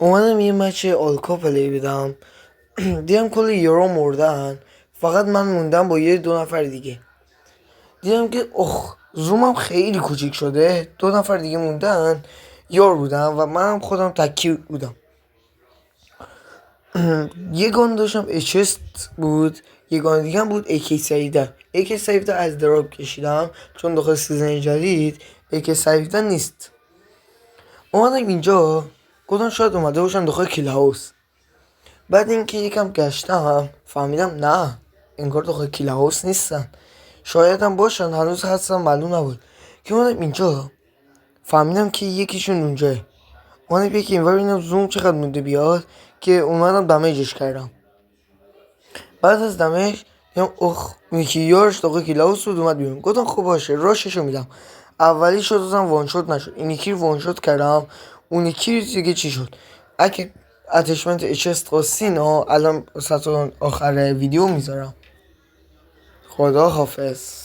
اومدم یه مچ آلکا پلی بدم. دیدم کل یورو مردن، فقط من موندم با یه دو نفر دیگه. دیدم که زومم خیلی کوچیک شده، دو نفر دیگه موندن یار بودن و منم خودم تکی بودم. یه گان داشتم اچست بود، یه گان دیگه هم بود AK 17 از دراب کشیدم چون داخل سیزن جدید AK 17 نیست. اومدم اینجا گفتم شاید اومده باشن داخل کیل هاوس. بعد اینکه یکم گشتم فهمیدم نه، انگار داخل کیل هاوس نیستن، شاید هم باشن هنوز هستن معلوم نبود. که اومدم اینجا فهمیدم که یکیشون اونجاه. اومدم یکی اینور ببینم زوم چقدر مونده بیاد، که اومدم دمیجش کردم. بعد از دمیج دیدم یکی یارش داخل کیل هاوس بود اومد بیرون. گفتم خب باشه راششو میدم. اولی شد دادم وان شات نشد، این یکی رو وان شات کردم، اون یکی دیگه چی شد. اگه اتچمنت اچست خواستین الان آخر ویدیو میذارم. خدا حافظ.